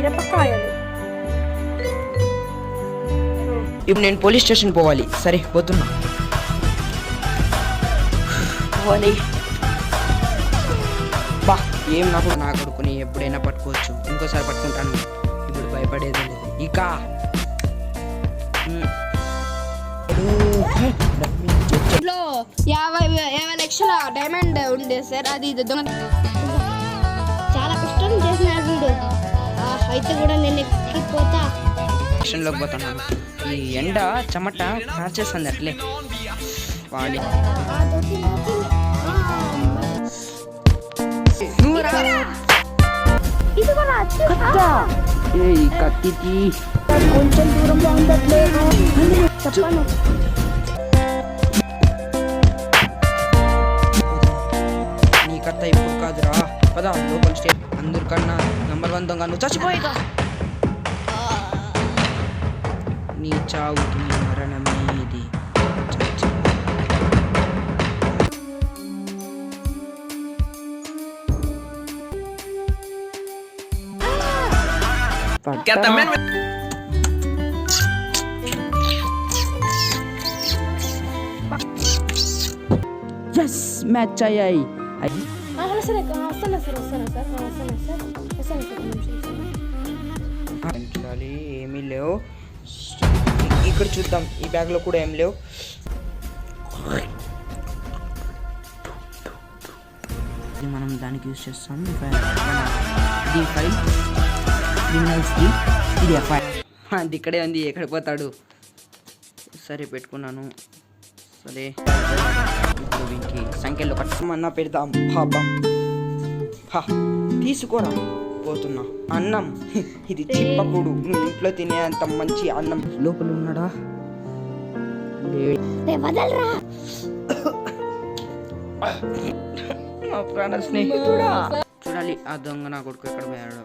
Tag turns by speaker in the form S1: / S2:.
S1: మిరపకాయలు.
S2: ఇప్పుడు నేను పోలీస్ స్టేషన్ పోవాలి. సరే పోతున్నా. పోవాలి. బా ఏం నాకు నా కొడుకుని ఎప్పుడైనా పట్టుకోవచ్చు. ఇంకోసారి పట్టుకుంటాను. ఇప్పుడు భయపడేది లేదు ఇక.
S1: ఇంట్లో 50 లక్షల డైమండ్ ఉండే సార్. అది దొంగ చాలా కష్టం చేసినాడు వీడు. అయితే కూడా నేను ఎక్కిపోతా.
S2: స్టేషన్లోకి పోతున్నాను. ఈ ఎండ చెమట కాచేస్తుంది అట్లే. వాడి కత్తి
S1: కొంచెం దూరంలో ఉండట్లేదు. చెప్పాను.
S2: నీ కథ ఇప్పుడు కాదురా. పదా లోపల స్టేట్. అందరికన్నా నంబర్ 1 దొంగ నువ్వు చచ్చిపోయేగా. నీ చావుకి మరణమేది. ఎస్ మ్యాచ్ అయ్యాయి. ఏమీ లేవు. ఇక్కడ చూద్దాం. ఈ బ్యాగ్ లో కూడా ఏం లేవు. మనం దానికి యూజ్ చేస్తాం. ఇది ఫైల్ క్రిమినల్స్ది. ఇది ఎఫ్ఐఆర్. అది ఇక్కడే ఉంది. ఎక్కడ పోతాడు. సరే పెట్టుకున్నాను. సరే ఇప్పుడు వీనికి సంఖ్యలో కట్టమన్నా పెడతాం. పాపం తీసుకోరా. పోతున్నా. అన్నం ఇది చిప్పకుడు. నువ్వు ఇంట్లో తినే అంత మంచి అన్నం. లోపల ఉన్నాడా? నా ప్రాణ స్నేహితుడా. చూడాలి ఆ దొంగ నా కొడుకు ఎక్కడ పోయాడు.